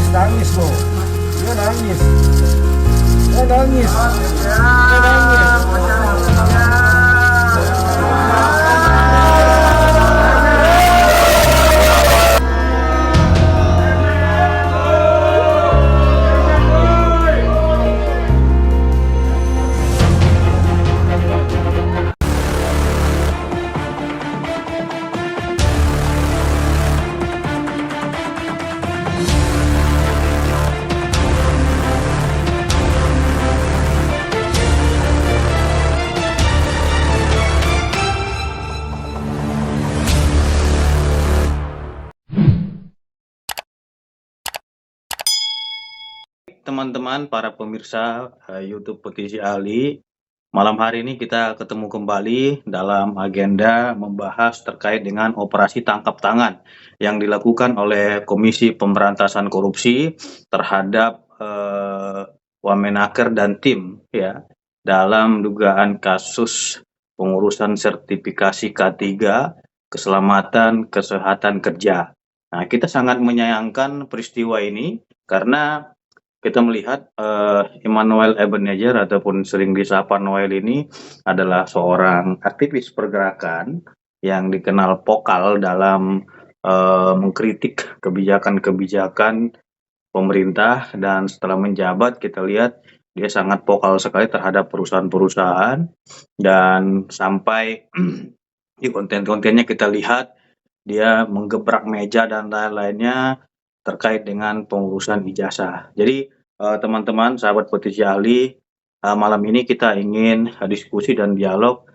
Nangis loh. Dia nangis. Dia nangis. Dia nangis. Teman-teman, para pemirsa YouTube Petisi Ali, malam hari ini kita ketemu kembali dalam agenda membahas terkait dengan operasi tangkap tangan yang dilakukan oleh Komisi Pemberantasan Korupsi terhadap Wamenaker dan tim ya dalam dugaan kasus pengurusan sertifikasi K3 keselamatan kesehatan kerja. Nah, kita sangat menyayangkan peristiwa ini karena kita melihat Immanuel Ebenezer ataupun sering disapa Noel ini adalah seorang aktivis pergerakan yang dikenal vokal dalam mengkritik kebijakan-kebijakan pemerintah, dan setelah menjabat kita lihat dia sangat vokal sekali terhadap perusahaan-perusahaan, dan sampai di konten-kontennya kita lihat dia menggebrak meja dan lain-lainnya terkait dengan pengurusan ijazah. Jadi teman-teman, sahabat Petisi Ali, malam ini kita ingin diskusi dan dialog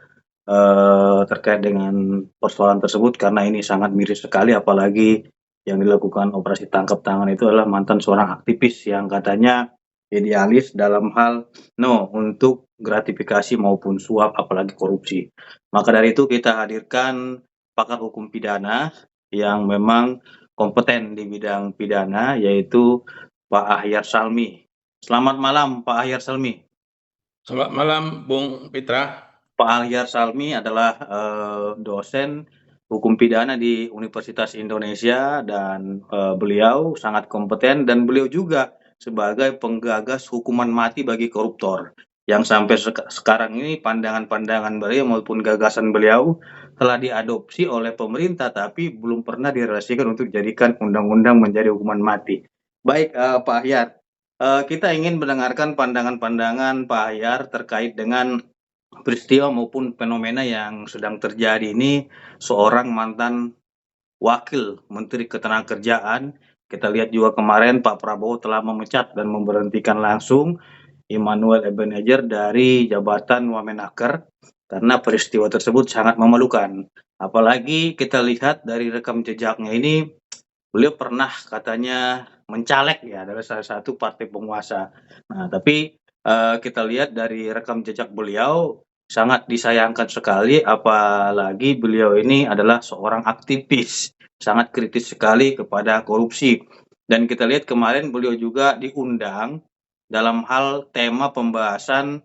terkait dengan persoalan tersebut karena ini sangat miris sekali, apalagi yang dilakukan operasi tangkap tangan itu adalah mantan seorang aktivis yang katanya idealis dalam hal untuk gratifikasi maupun suap, apalagi korupsi. Maka dari itu kita hadirkan pakar hukum pidana yang memang kompeten di bidang pidana, yaitu Pak Ahyar Salmi. Selamat malam Pak Ahyar Salmi. Selamat malam Bung Pitra. Pak Ahyar Salmi adalah dosen hukum pidana di Universitas Indonesia, dan beliau sangat kompeten, dan beliau juga sebagai penggagas hukuman mati bagi koruptor yang sampai sekarang ini pandangan-pandangan beliau maupun gagasan beliau telah diadopsi oleh pemerintah tapi belum pernah direalisasikan untuk dijadikan undang-undang menjadi hukuman mati. Baik Pak Ahyar, kita ingin mendengarkan pandangan-pandangan Pak Ahyar terkait dengan peristiwa maupun fenomena yang sedang terjadi ini. Seorang mantan wakil Menteri Ketenagakerjaan, kita lihat juga kemarin Pak Prabowo telah memecat dan memberhentikan langsung Immanuel Ebenezer dari jabatan Wamenaker karena peristiwa tersebut sangat memalukan. Apalagi kita lihat dari rekam jejaknya ini, beliau pernah katanya mencaleg ya dari salah satu partai penguasa. Nah, tapi kita lihat dari rekam jejak beliau sangat disayangkan sekali, apalagi beliau ini adalah seorang aktivis, sangat kritis sekali kepada korupsi. Dan kita lihat kemarin beliau juga diundang dalam hal tema pembahasan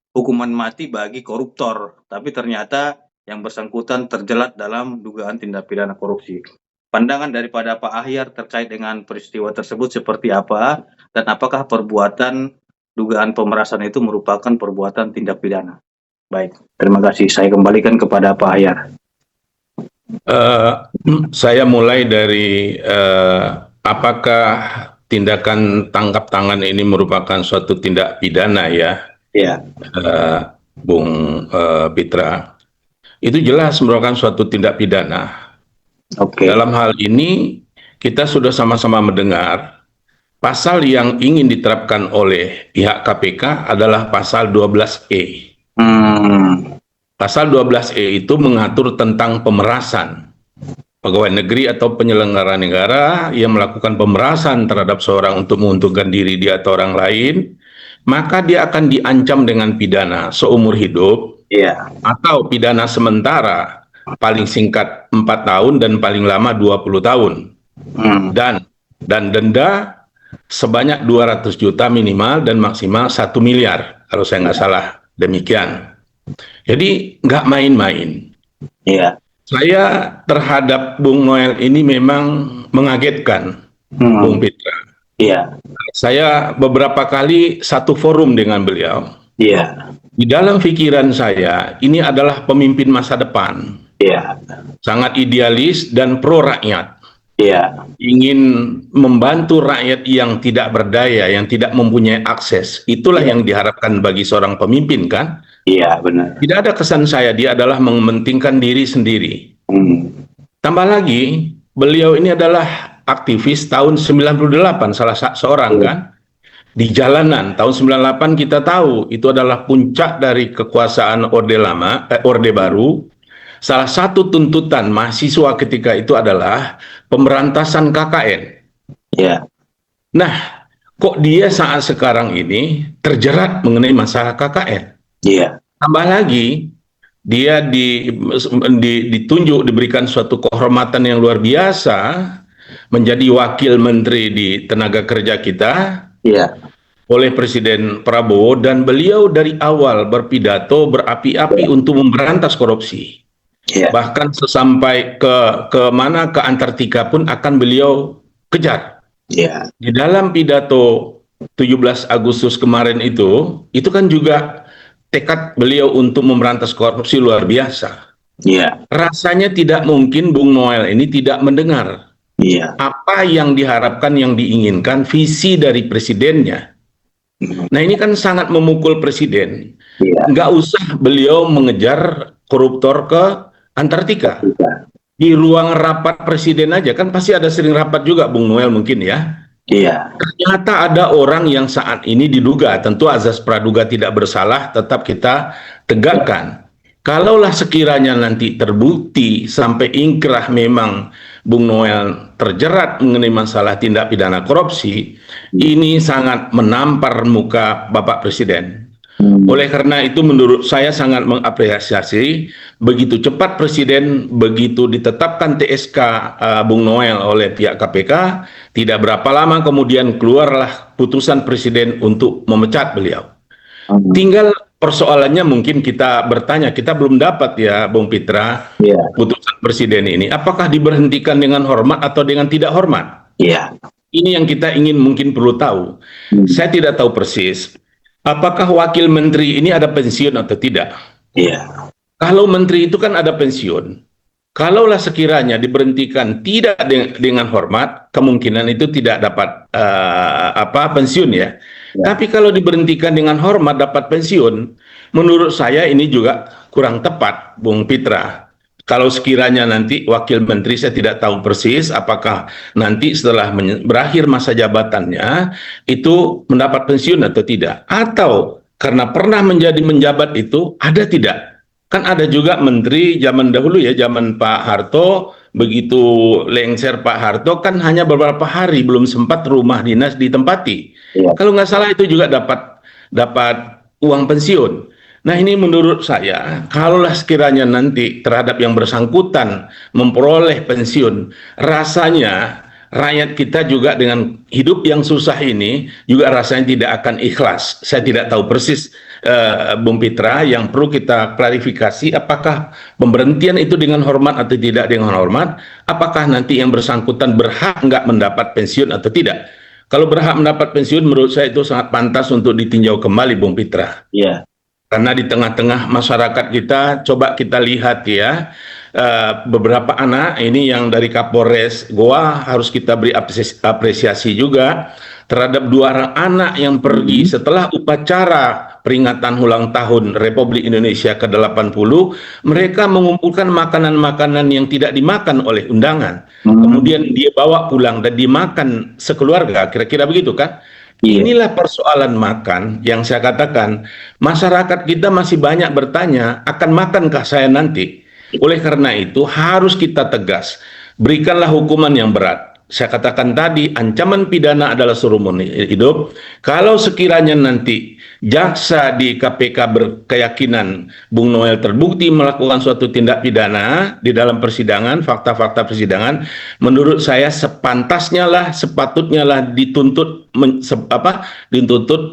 hukuman mati bagi koruptor, tapi ternyata yang bersangkutan terjerat dalam dugaan tindak pidana korupsi. Pandangan daripada Pak Ahyar terkait dengan peristiwa tersebut seperti apa, dan apakah perbuatan dugaan pemerasan itu merupakan perbuatan tindak pidana? Baik, terima kasih. Saya kembalikan kepada Pak Ahyar. Saya mulai dari apakah tindakan tangkap tangan ini merupakan suatu tindak pidana ya? Ya. Bung Pitra. Itu jelas merupakan suatu tindak pidana. Oke. Dalam hal ini kita sudah sama-sama mendengar pasal yang ingin diterapkan oleh pihak KPK adalah pasal 12E. Pasal 12E itu mengatur tentang pemerasan. Pegawai negeri atau penyelenggara negara yang melakukan pemerasan terhadap seorang untuk menguntungkan diri dia atau orang lain, maka dia akan diancam dengan pidana seumur hidup, atau pidana sementara paling singkat 4 tahun dan paling lama 20 tahun. Dan denda sebanyak 200 juta minimal dan maksimal 1 miliar, kalau saya nggak salah demikian. Jadi nggak main-main. Saya terhadap Bung Noel ini memang mengagetkan, Bung Pitra. Iya. Saya beberapa kali satu forum dengan beliau. Iya. Di dalam pikiran saya, ini adalah pemimpin masa depan. Iya. Sangat idealis dan pro rakyat. Iya. Ingin membantu rakyat yang tidak berdaya, yang tidak mempunyai akses. Itulah yang diharapkan bagi seorang pemimpin, kan? Iya, benar. Tidak ada kesan saya, dia adalah mementingkan diri sendiri. Tambah lagi, beliau ini adalah aktivis tahun 98, salah seorang, kan? Di jalanan, tahun 98 kita tahu, itu adalah puncak dari kekuasaan Orde Baru. Salah satu tuntutan mahasiswa ketika itu adalah pemberantasan KKN. Iya. Nah, kok dia saat sekarang ini terjerat mengenai masalah KKN? Iya. Tambah lagi, dia ditunjuk, diberikan suatu kehormatan yang luar biasa, menjadi wakil menteri di tenaga kerja kita. Iya. Oleh Presiden Prabowo, dan beliau dari awal berpidato berapi-api untuk memberantas korupsi. Iya. Bahkan sesampai ke mana, ke Antartika pun akan beliau kejar. Iya. Di dalam pidato 17 Agustus kemarin itu kan juga tekad beliau untuk memberantas korupsi luar biasa. Iya. Rasanya tidak mungkin Bung Noel ini tidak mendengar Iya. apa yang diharapkan, yang diinginkan, visi dari presidennya. Nah, ini kan sangat memukul presiden. Iya. Nggak usah beliau mengejar koruptor ke Antartika. Di ruang rapat presiden aja, kan pasti ada sering rapat juga, Bung Noel mungkin ya. Iya. Ternyata ada orang yang saat ini diduga, tentu azas praduga tidak bersalah, tetap kita tegakkan. Kalaulah sekiranya nanti terbukti sampai ingkrah memang Bung Noel terjerat mengenai masalah tindak pidana korupsi, ini sangat menampar muka Bapak Presiden. Oleh karena itu menurut saya sangat mengapresiasi begitu cepat Presiden begitu ditetapkan TSK Bung Noel oleh pihak KPK, tidak berapa lama kemudian keluarlah putusan Presiden untuk memecat beliau. Tinggal persoalannya mungkin kita bertanya, kita belum dapat ya Bung Pitra, putusan Presiden ini, apakah diberhentikan dengan hormat atau dengan tidak hormat? Iya. Ini yang kita ingin mungkin perlu tahu. Saya tidak tahu persis, apakah wakil menteri ini ada pensiun atau tidak? Iya. Kalau menteri itu kan ada pensiun. Kalaulah sekiranya diberhentikan tidak dengan hormat, kemungkinan itu tidak dapat pensiun ya. Tapi kalau diberhentikan dengan hormat dapat pensiun, menurut saya ini juga kurang tepat, Bung Pitra. Kalau sekiranya nanti wakil menteri, saya tidak tahu persis apakah nanti setelah berakhir masa jabatannya itu mendapat pensiun atau tidak. Atau karena pernah menjabat itu, ada tidak? Kan ada juga menteri zaman dahulu ya, zaman Pak Harto, begitu lengser Pak Harto kan hanya beberapa hari belum sempat rumah dinas ditempati. Iya. Kalau nggak salah itu juga dapat uang pensiun. Nah, ini menurut saya, kalaulah sekiranya nanti terhadap yang bersangkutan memperoleh pensiun, rasanya rakyat kita juga dengan hidup yang susah ini juga rasanya tidak akan ikhlas. Saya tidak tahu persis, Bung Pitra, yang perlu kita klarifikasi apakah pemberhentian itu dengan hormat atau tidak dengan hormat, apakah nanti yang bersangkutan berhak nggak mendapat pensiun atau tidak. Kalau berhak mendapat pensiun, menurut saya itu sangat pantas untuk ditinjau kembali, Bung Pitra. Iya. Karena di tengah-tengah masyarakat kita, coba kita lihat ya, beberapa anak ini yang dari Kapolres Goa harus kita beri apresiasi juga terhadap 2 orang anak yang pergi setelah upacara peringatan ulang tahun Republik Indonesia ke-80, mereka mengumpulkan makanan-makanan yang tidak dimakan oleh undangan. Kemudian dia bawa pulang dan dimakan sekeluarga, kira-kira begitu kan? Inilah persoalan makan yang saya katakan, masyarakat kita masih banyak bertanya, akan makankah saya nanti? Oleh karena itu harus kita tegas, berikanlah hukuman yang berat. Saya katakan tadi, ancaman pidana adalah seumur hidup. Kalau sekiranya nanti jaksa di KPK berkeyakinan Bung Noel terbukti melakukan suatu tindak pidana di dalam persidangan, fakta-fakta persidangan, menurut saya sepantasnya lah, sepatutnya lah dituntut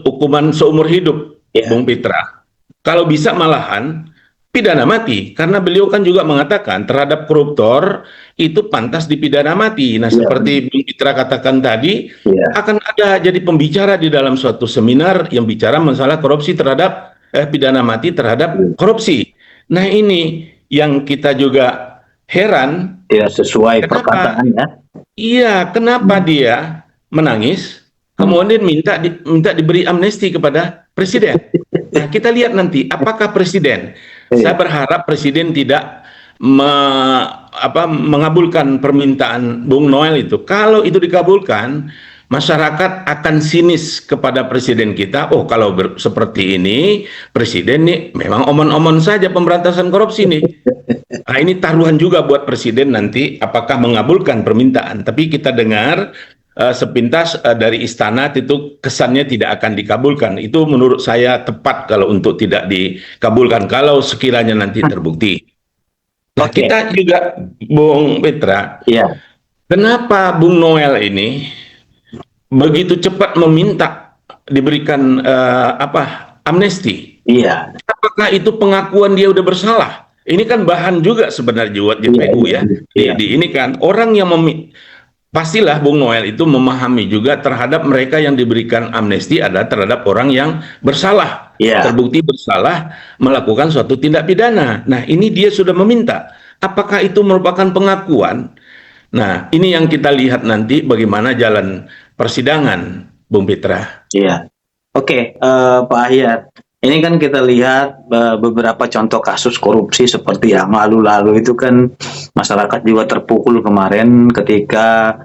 hukuman seumur hidup, Bung Pitra. Kalau bisa malahan pidana mati, karena beliau kan juga mengatakan terhadap koruptor itu pantas dipidana mati. Nah, seperti Bung Mitra katakan tadi, akan ada jadi pembicara di dalam suatu seminar yang bicara masalah korupsi terhadap pidana mati terhadap korupsi. Nah, ini yang kita juga heran. Ya, sesuai perkataannya. Iya, kenapa dia menangis, kemudian minta diberi amnesti kepada presiden. Nah, kita lihat nanti apakah presiden. Saya berharap presiden tidak mengabulkan permintaan Bung Noel itu. Kalau itu dikabulkan, masyarakat akan sinis kepada presiden kita. Oh, kalau seperti ini, presiden nih memang omon-omon saja pemberantasan korupsi nih. Nah, ini taruhan juga buat presiden nanti apakah mengabulkan permintaan. Tapi kita dengar sepintas dari istana itu kesannya tidak akan dikabulkan. Itu menurut saya tepat kalau untuk tidak dikabulkan kalau sekiranya nanti terbukti. Nah, kita juga Bung Petra, kenapa Bung Noel ini begitu cepat meminta diberikan amnesti? Apakah itu pengakuan dia udah bersalah? Ini kan bahan juga sebenarnya buat JPU ya. Ini kan orang yang pastilah Bung Noel itu memahami juga terhadap mereka yang diberikan amnesti adalah terhadap orang yang bersalah, terbukti bersalah melakukan suatu tindak pidana. Nah, ini dia sudah meminta. Apakah itu merupakan pengakuan? Nah, ini yang kita lihat nanti bagaimana jalan persidangan, Bung Petra. Oke, Pak Ahyar. Ini kan kita lihat beberapa contoh kasus korupsi seperti yang lalu-lalu itu kan masyarakat juga terpukul kemarin ketika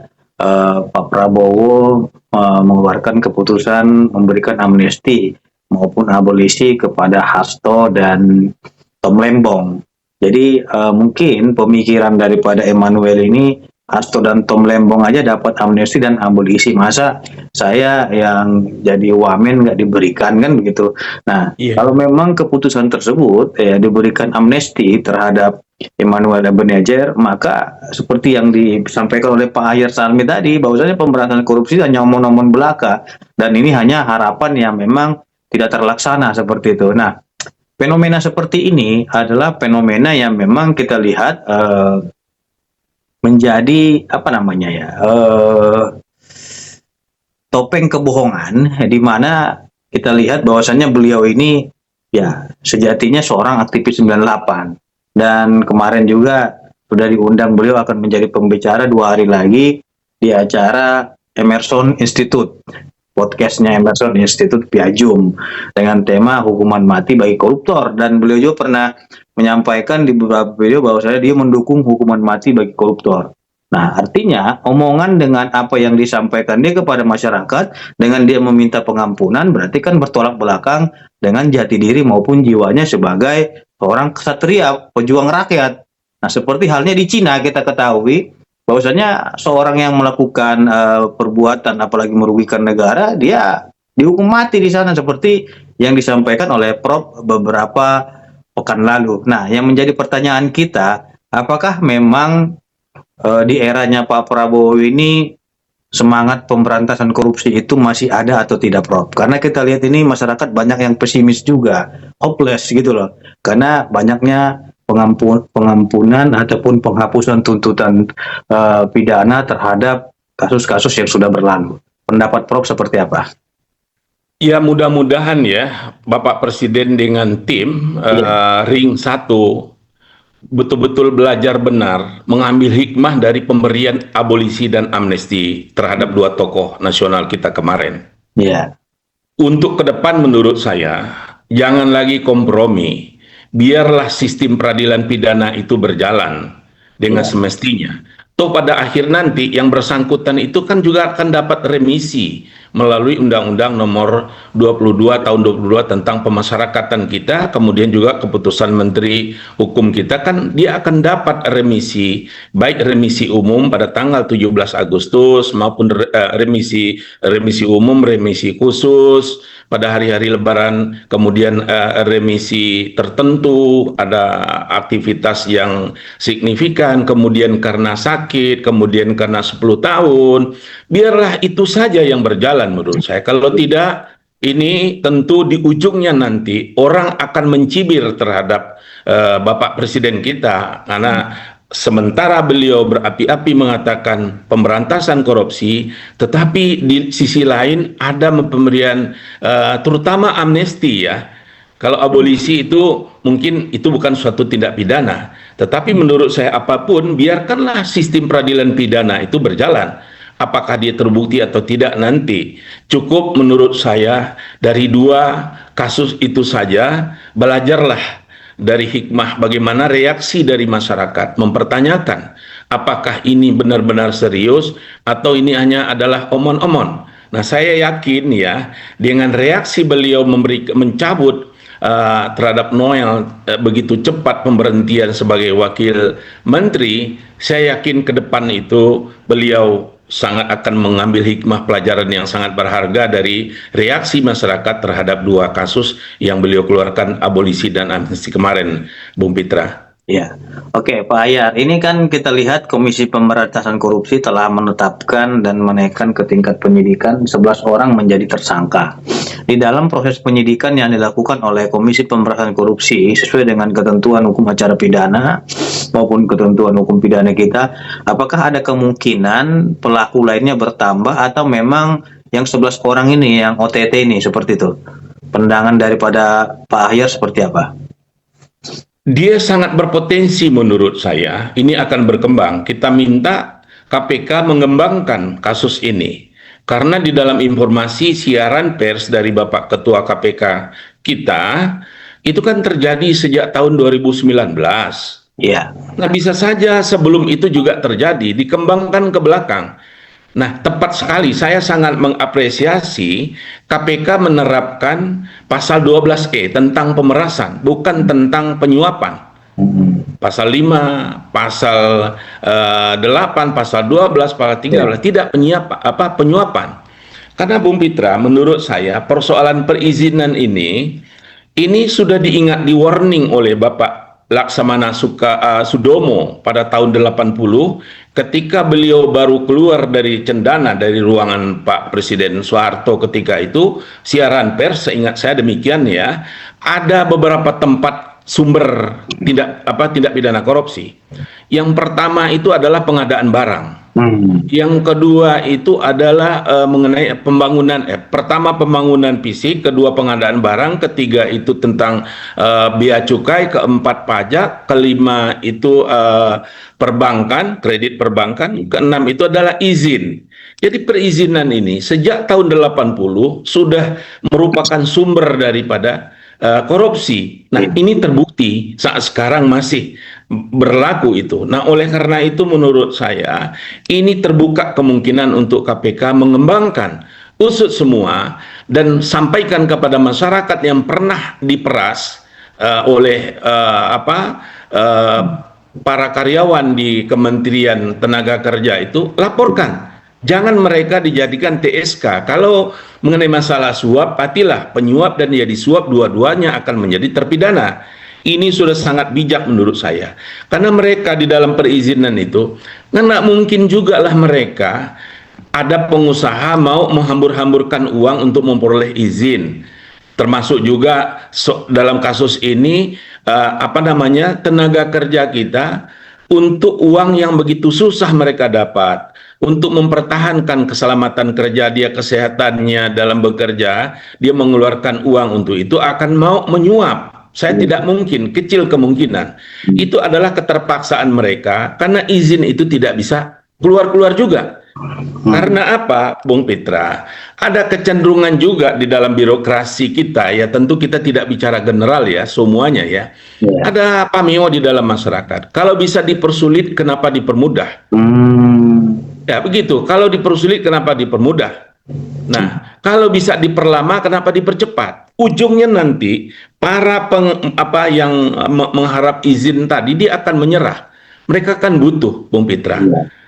Pak Prabowo mengeluarkan keputusan memberikan amnesti maupun abolisi kepada Hasto dan Tom Lembong. Jadi mungkin pemikiran daripada Emmanuel ini, Hasto dan Tom Lembong aja dapat amnesti dan abolisi, masa saya yang jadi wamen nggak diberikan, kan begitu. Nah, kalau memang keputusan tersebut diberikan amnesti terhadap Emmanuel Ebenezer, maka seperti yang disampaikan oleh Pak Ahyar Salmi tadi, bahwasanya pemberantasan korupsi hanya omong-omong belaka, dan ini hanya harapan yang memang tidak terlaksana seperti itu. Nah, fenomena seperti ini adalah fenomena yang memang kita lihat menjadi topeng kebohongan, di mana kita lihat bahwasannya beliau ini sejatinya seorang aktivis 98, dan kemarin juga sudah diundang, beliau akan menjadi pembicara 2 hari lagi di acara Emerson Institute, podcastnya Emerson Institute via Zoom dengan tema hukuman mati bagi koruptor, dan beliau juga pernah menyampaikan di beberapa video bahwasanya dia mendukung hukuman mati bagi koruptor. Nah, artinya omongan dengan apa yang disampaikan dia kepada masyarakat dengan dia meminta pengampunan berarti kan bertolak belakang dengan jati diri maupun jiwanya sebagai seorang ksatria, pejuang rakyat. Nah, seperti halnya di Cina kita ketahui bahwasanya seorang yang melakukan perbuatan apalagi merugikan negara, dia dihukum mati di sana seperti yang disampaikan oleh Prof beberapa pekan lalu. Nah, yang menjadi pertanyaan kita, apakah memang di eranya Pak Prabowo ini semangat pemberantasan korupsi itu masih ada atau tidak, Prof? Karena kita lihat ini masyarakat banyak yang pesimis juga, hopeless gitu loh, karena banyaknya pengampunan ataupun penghapusan tuntutan pidana terhadap kasus-kasus yang sudah berlalu. Pendapat Prof seperti apa? Ya, mudah-mudahan ya Bapak Presiden dengan tim Ring 1 betul-betul belajar benar, mengambil hikmah dari pemberian abolisi dan amnesti terhadap 2 tokoh nasional kita kemarin. Untuk ke depan menurut saya, jangan lagi kompromi, biarlah sistem peradilan pidana itu berjalan dengan semestinya. Toh pada akhir nanti yang bersangkutan itu kan juga akan dapat remisi melalui Undang-Undang Nomor 22 Tahun 22 tentang pemasyarakatan kita, kemudian juga keputusan Menteri Hukum kita, kan dia akan dapat remisi, baik remisi umum pada tanggal 17 Agustus maupun remisi umum, remisi khusus pada hari-hari Lebaran, kemudian remisi tertentu, ada aktivitas yang signifikan, kemudian karena sakit, kemudian karena 10 tahun, biarlah itu saja yang berjalan menurut saya. Kalau tidak, ini tentu di ujungnya nanti orang akan mencibir terhadap Bapak Presiden kita, karena sementara beliau berapi-api mengatakan pemberantasan korupsi, tetapi di sisi lain ada pemberian terutama amnesti ya. Kalau abolisi itu mungkin itu bukan suatu tindak pidana, tetapi menurut saya apapun biarkanlah sistem peradilan pidana itu berjalan. Apakah dia terbukti atau tidak nanti. Cukup menurut saya dari 2 kasus itu saja, belajarlah dari hikmah bagaimana reaksi dari masyarakat mempertanyakan apakah ini benar-benar serius atau ini hanya adalah omon-omon. Nah, saya yakin ya dengan reaksi beliau mencabut terhadap Noel begitu cepat pemberhentian sebagai wakil menteri, saya yakin ke depan itu beliau sangat akan mengambil hikmah pelajaran yang sangat berharga dari reaksi masyarakat terhadap 2 kasus yang beliau keluarkan, abolisi dan amnesti kemarin, Bung Pitra. Ya, oke Pak Ayar, ini kan kita lihat Komisi Pemberantasan Korupsi telah menetapkan dan menaikkan ke tingkat penyidikan 11 orang menjadi tersangka. Di dalam proses penyidikan yang dilakukan oleh Komisi Pemberantasan Korupsi sesuai dengan ketentuan hukum acara pidana maupun ketentuan hukum pidana kita, apakah ada kemungkinan pelaku lainnya bertambah atau memang yang 11 orang ini yang OTT ini seperti itu? Pandangan daripada Pak Ayar seperti apa? Dia sangat berpotensi menurut saya, ini akan berkembang. Kita minta KPK mengembangkan kasus ini. Karena di dalam informasi siaran pers dari Bapak Ketua KPK kita, itu kan terjadi sejak tahun 2019. Iya. Nah, bisa saja sebelum itu juga terjadi, dikembangkan ke belakang. Nah, tepat sekali, saya sangat mengapresiasi KPK menerapkan pasal 12E tentang pemerasan, bukan tentang penyuapan. Pasal 5, pasal 8, pasal 12, pasal 13, tidak penyuapan. Karena Bung Pitra, menurut saya persoalan perizinan ini sudah di warning oleh Bapak Laksamana Sudomo pada tahun 80 ketika beliau baru keluar dari cendana dari ruangan Pak Presiden Soeharto ketika itu, siaran pers, seingat saya demikian ya, ada beberapa tempat sumber tindak pidana korupsi. Yang pertama itu adalah pengadaan barang. Yang kedua itu adalah mengenai pembangunan, pertama pembangunan fisik, kedua pengadaan barang, ketiga itu tentang bea cukai, keempat pajak, kelima itu perbankan, kredit perbankan, keenam itu adalah izin. Jadi perizinan ini sejak tahun 80 sudah merupakan sumber daripada korupsi. Nah, ini terbukti saat sekarang masih berlaku itu. Nah, oleh karena itu menurut saya ini terbuka kemungkinan untuk KPK mengembangkan, usut semua dan sampaikan kepada masyarakat yang pernah diperas oleh para karyawan di Kementerian Tenaga Kerja itu, laporkan. Jangan mereka dijadikan TSK. Kalau mengenai masalah suap, patilah penyuap dan dia disuap, dua-duanya akan menjadi terpidana. Ini sudah sangat bijak menurut saya. Karena mereka di dalam perizinan itu, nggak mungkin juga lah mereka ada pengusaha mau menghambur-hamburkan uang untuk memperoleh izin. Termasuk juga dalam kasus ini, tenaga kerja kita untuk uang yang begitu susah mereka dapat. Untuk mempertahankan keselamatan kerja dia, kesehatannya dalam bekerja, dia mengeluarkan uang untuk itu akan mau menyuap. Saya tidak mungkin, kecil kemungkinan. Itu adalah keterpaksaan mereka karena izin itu tidak bisa keluar-keluar juga. Karena apa, Bung Pitra? Ada kecenderungan juga di dalam birokrasi kita, ya tentu kita tidak bicara general ya, semuanya ya. Ada pameo di dalam masyarakat. Kalau bisa dipersulit, kenapa dipermudah? Ya begitu, kalau dipersulit kenapa dipermudah? Nah, kalau bisa diperlama kenapa dipercepat? Ujungnya nanti para yang mengharap izin tadi dia akan menyerah. Mereka akan butuh, Bung Pitra.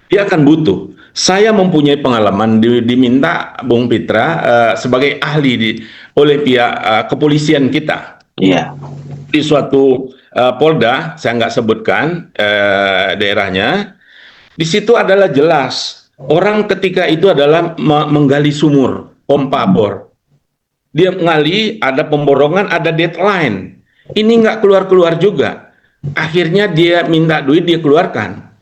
Dia akan butuh. Saya mempunyai pengalaman diminta Bung Pitra sebagai ahli oleh pihak kepolisian kita. Iya. Di suatu Polda, saya nggak sebutkan daerahnya. Di situ adalah jelas orang ketika itu adalah menggali sumur, pompa bor. dia mengalih, ada pemborongan, ada deadline. Ini nggak keluar-keluar juga. Akhirnya dia minta duit, dia keluarkan.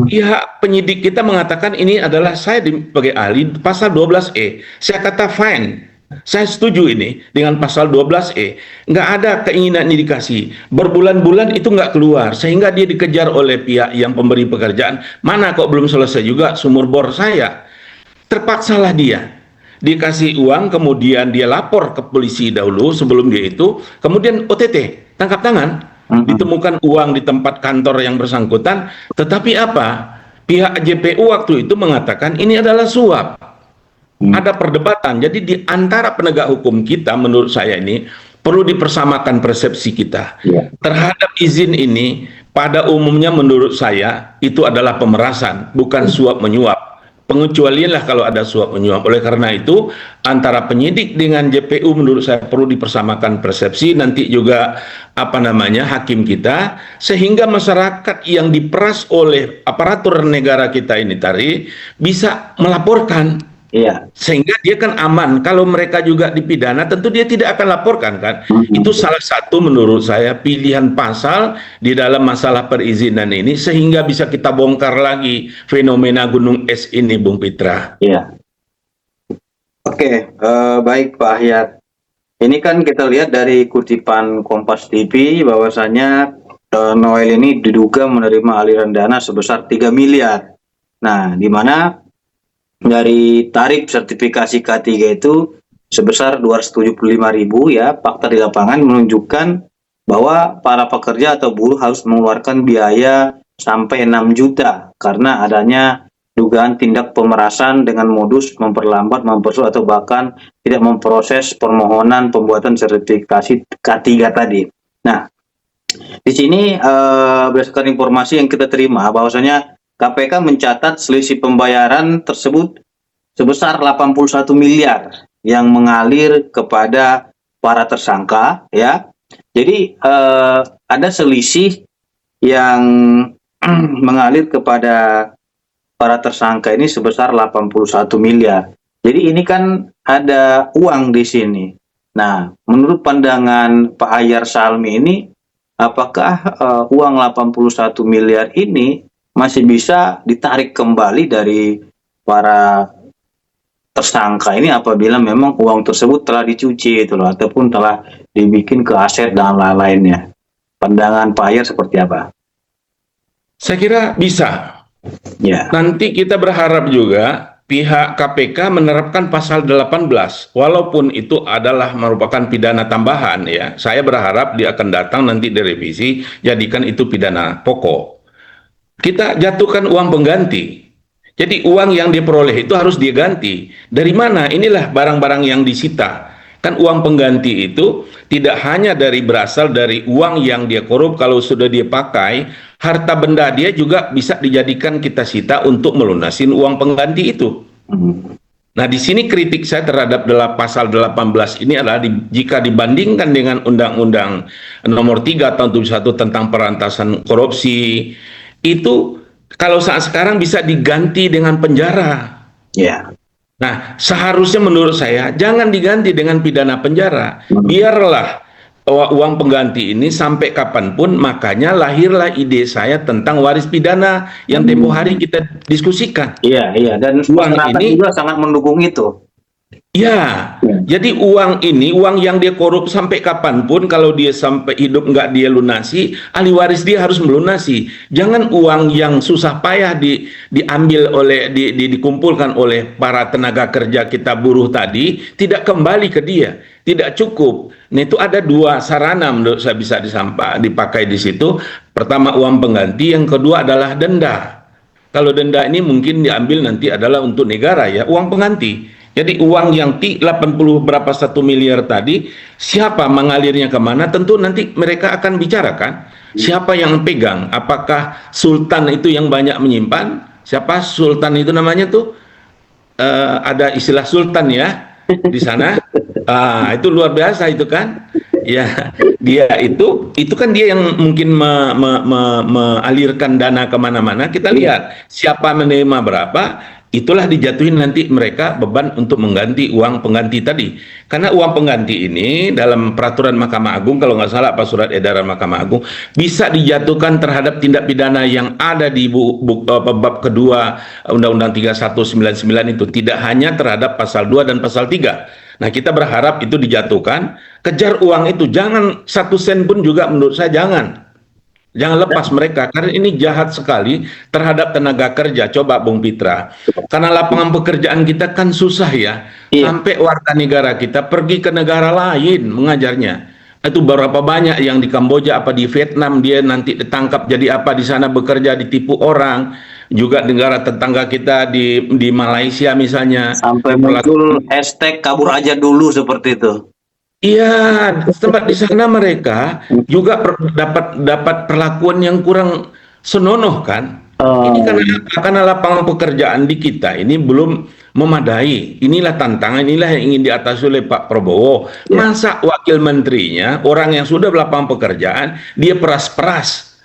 Pihak penyidik kita mengatakan ini adalah saya sebagai ahli pasal 12E. Saya kata fine. Saya setuju ini dengan pasal 12E. Nggak ada keinginan indikasi. Berbulan-bulan itu nggak keluar. Sehingga dia dikejar oleh pihak yang pemberi pekerjaan. Mana kok belum selesai juga sumur bor saya. Terpaksalah dia. Dikasih uang, kemudian dia lapor ke polisi dahulu sebelum dia itu. Kemudian OTT, tangkap tangan. Ditemukan uang di tempat kantor yang bersangkutan. Tetapi apa? Pihak JPU waktu itu mengatakan ini adalah suap. Ada perdebatan. Jadi di antara penegak hukum kita, menurut saya ini perlu dipersamakan persepsi kita terhadap izin ini. Pada umumnya menurut saya itu adalah pemerasan, bukan suap menyuap. Pengecualian lah kalau ada suap menyuap. Oleh karena itu antara penyidik dengan JPU menurut saya perlu dipersamakan persepsi. Nanti juga hakim kita, sehingga masyarakat yang diperas oleh aparatur negara kita ini tadi bisa melaporkan. Sehingga dia kan aman. Kalau mereka juga dipidana, tentu dia tidak akan laporkan kan. Itu salah satu menurut saya pilihan pasal di dalam masalah perizinan ini, sehingga bisa kita bongkar lagi fenomena gunung es ini, Bung Pitra. Oke, baik Pak Ahyat. Ini kan kita lihat dari kutipan Kompas TV bahwasanya Noel ini diduga menerima aliran dana sebesar 3 miliar. Nah, di mana dari tarif sertifikasi K3 itu sebesar 275.000 ya, fakta di lapangan menunjukkan bahwa para pekerja atau buruh harus mengeluarkan biaya sampai 6 juta karena adanya dugaan tindak pemerasan dengan modus memperlambat, mempersulit atau bahkan tidak memproses permohonan pembuatan sertifikasi K3 tadi. Nah, di sini berdasarkan informasi yang kita terima bahwasanya KPK mencatat selisih pembayaran tersebut sebesar 81 miliar yang mengalir kepada para tersangka ya. Jadi ada selisih yang mengalir kepada para tersangka ini sebesar 81 miliar. Jadi ini kan ada uang di sini. Nah, menurut pandangan Pak Ayar Salmi ini, apakah uang 81 miliar ini masih bisa ditarik kembali dari para tersangka ini apabila memang uang tersebut telah dicuci itu loh, ataupun telah dibikin ke aset dan lain-lainnya. Pandangan Pak Ayar seperti apa? Saya kira bisa. Nanti kita berharap juga pihak KPK menerapkan pasal 18, walaupun itu adalah merupakan pidana tambahan ya. Saya berharap dia akan datang nanti direvisi, jadikan itu pidana pokok. Kita jatuhkan uang pengganti. Jadi uang yang diperoleh itu harus diganti. Dari mana? Inilah barang-barang yang disita. Kan uang pengganti itu tidak hanya berasal dari uang yang dia korup. Kalau sudah dia pakai, harta benda dia juga bisa dijadikan kita sita untuk melunasin uang pengganti itu. Nah, di sini kritik saya terhadap pasal 18 ini adalah jika dibandingkan dengan Undang-Undang Nomor 3 Tahun 71 tentang Pemberantasan Korupsi, itu kalau saat sekarang bisa diganti dengan penjara. Nah, seharusnya menurut saya jangan diganti dengan pidana penjara. Biarlah uang pengganti ini sampai kapanpun. Makanya lahirlah ide saya tentang waris pidana yang tempo hari kita diskusikan. Dan masyarakat ini juga sangat mendukung itu. Jadi uang ini, uang yang dia korup sampai kapanpun, kalau dia sampai hidup nggak dia lunasi, ahli waris dia harus melunasi. Jangan uang yang susah payah diambil oleh, dikumpulkan oleh para tenaga kerja kita buruh tadi, tidak kembali ke dia, tidak cukup. Nah, itu ada dua sarana menurut saya bisa dipakai di situ. Pertama uang pengganti, yang kedua adalah denda. Kalau denda ini mungkin diambil nanti adalah untuk negara ya, uang pengganti. Jadi uang yang 80 berapa 1 miliar tadi, siapa mengalirnya kemana, tentu nanti mereka akan bicarakan. Siapa yang pegang, apakah Sultan itu yang banyak menyimpan? Siapa Sultan itu namanya tuh? Ada istilah Sultan ya di sana. Itu luar biasa itu kan. Ya, dia itu kan dia yang mungkin mengalirkan dana kemana-mana. Kita lihat siapa menerima berapa. itulah dijatuhin nanti mereka beban untuk mengganti uang pengganti tadi. Karena uang pengganti ini dalam peraturan Mahkamah Agung, kalau nggak salah apa surat edaran Mahkamah Agung, bisa dijatuhkan terhadap tindak pidana yang ada di bab kedua Undang-Undang 3199 itu, tidak hanya terhadap pasal 2 dan pasal 3. Nah, kita berharap itu dijatuhkan, kejar uang itu, jangan 1 sen pun juga menurut saya jangan. Jangan lepas mereka, karena ini jahat sekali terhadap tenaga kerja. Coba Bung Pitra, karena lapangan pekerjaan kita kan susah ya, sampai warga negara kita pergi ke negara lain mengajarnya. Itu berapa banyak yang di Kamboja, apa di Vietnam, dia nanti ditangkap jadi apa di sana bekerja, ditipu orang. Juga negara tetangga kita di Malaysia misalnya. Sampai muncul hashtag kabur aja dulu seperti itu. Iya, tempat di sana mereka juga dapat perlakuan yang kurang senonoh kan. Ini karena lapangan pekerjaan di kita ini belum memadai. Inilah tantangan, inilah yang ingin diatasi oleh Pak Prabowo. Masa wakil menterinya, orang yang sudah lapangan pekerjaan, dia peras-peras.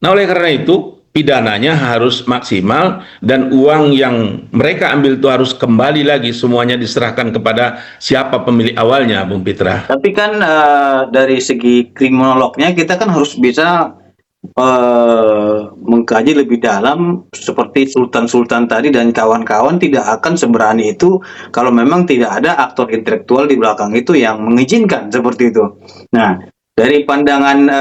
Nah, oleh karena itu pidananya harus maksimal dan uang yang mereka ambil itu harus kembali lagi semuanya diserahkan kepada siapa pemilik awalnya, Bung Pitra. Tapi kan dari segi kriminolognya kita kan harus bisa mengkaji lebih dalam, seperti Sultan tadi dan kawan-kawan tidak akan seberani itu kalau memang tidak ada aktor intelektual di belakang itu yang mengizinkan seperti itu. Nah, dari pandangan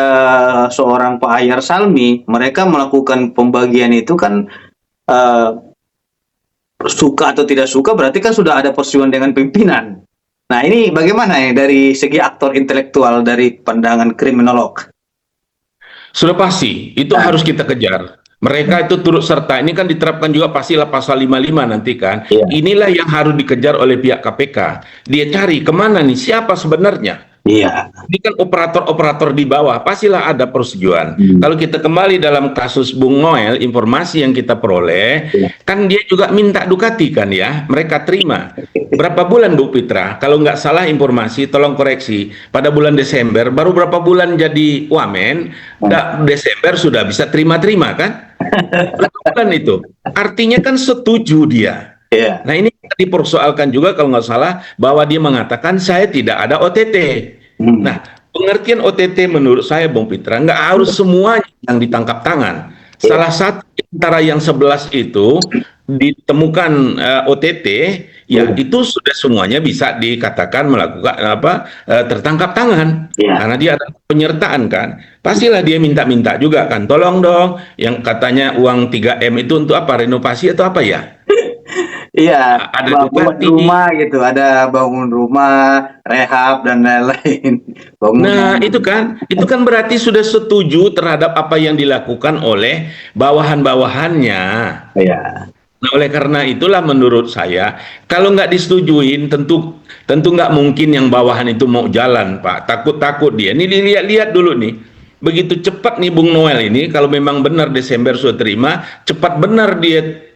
seorang Pak Ahyar Salmi, mereka melakukan pembagian itu kan suka atau tidak suka, berarti kan sudah ada persetujuan dengan pimpinan. Nah, ini bagaimana ya dari segi aktor intelektual dari pandangan kriminolog? Sudah pasti, itu harus kita kejar. Mereka itu turut serta, ini kan diterapkan juga pastilah pasal 55 nanti kan. Inilah yang harus dikejar oleh pihak KPK. Dia cari kemana nih, siapa sebenarnya? Iya. Ini kan operator-operator di bawah, pastilah ada persetujuan. Kalau kita kembali dalam kasus Bung Noel, informasi yang kita peroleh, kan dia juga minta Ducati kan ya, mereka terima. Berapa bulan Bu Pitra? Kalau nggak salah informasi, tolong koreksi, pada bulan Desember, baru berapa bulan jadi wamen, Desember sudah bisa terima-terima kan? Berapa bulan itu? Artinya kan setuju dia. Nah, ini dipersoalkan juga kalau nggak salah bahwa dia mengatakan saya tidak ada OTT. Nah, pengertian OTT menurut saya, Bung Pitra, nggak harus semuanya yang ditangkap tangan. Salah satu antara yang 11 itu ditemukan OTT, ya itu sudah semuanya bisa dikatakan melakukan tertangkap tangan. Karena dia ada penyertaan kan. Pastilah dia minta-minta juga kan, tolong dong yang katanya uang 3M itu untuk apa? Renovasi atau apa ya? Iya, ada bangun rumah gitu, ada bangun rumah, rehab dan lain-lain. Nah, itu kan berarti sudah setuju terhadap apa yang dilakukan oleh bawahan-bawahannya. Iya. Nah, oleh karena itulah menurut saya, kalau nggak disetujuin, tentu nggak mungkin yang bawahan itu mau jalan, Pak. Takut-takut dia. Ini dilihat-lihat dulu nih. Begitu cepat nih Bung Noel ini, kalau memang benar Desember sudah terima, cepat benar dia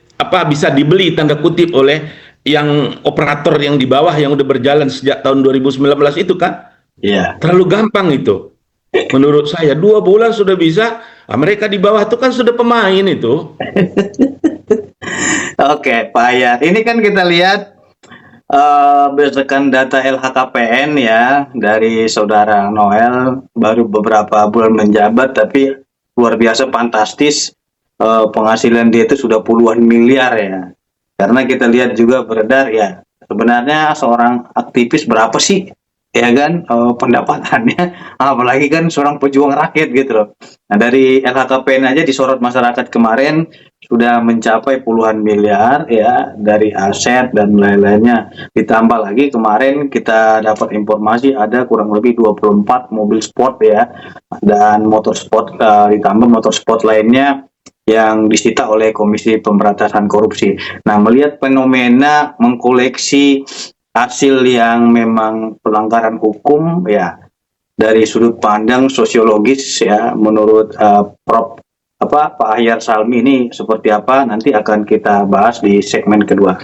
bisa dibeli tanda kutip oleh yang operator yang di bawah yang udah berjalan sejak tahun 2019 itu kan. Terlalu gampang itu menurut saya. 2 bulan sudah bisa. Mereka di bawah itu kan sudah pemain itu. Oke, Pak Ahyar, ini kan kita lihat berdasarkan data LHKPN ya, dari saudara Noel baru beberapa bulan menjabat tapi luar biasa fantastis. Penghasilan dia itu sudah puluhan miliar ya. Karena kita lihat juga beredar ya, sebenarnya seorang aktivis berapa sih ya kan pendapatannya, apalagi kan seorang pejuang rakyat gitu loh. Nah, dari LHKPN aja disorot masyarakat kemarin sudah mencapai puluhan miliar ya, dari aset dan lain-lainnya. Ditambah lagi kemarin kita dapat informasi ada kurang lebih 24 mobil sport ya, dan motor sport, ditambah motor sport lainnya yang disita oleh Komisi Pemberantasan Korupsi. Nah, melihat fenomena mengkoleksi hasil yang memang pelanggaran hukum ya, dari sudut pandang sosiologis ya, menurut Pak Ahyar Salmi ini seperti apa, nanti akan kita bahas di segmen kedua.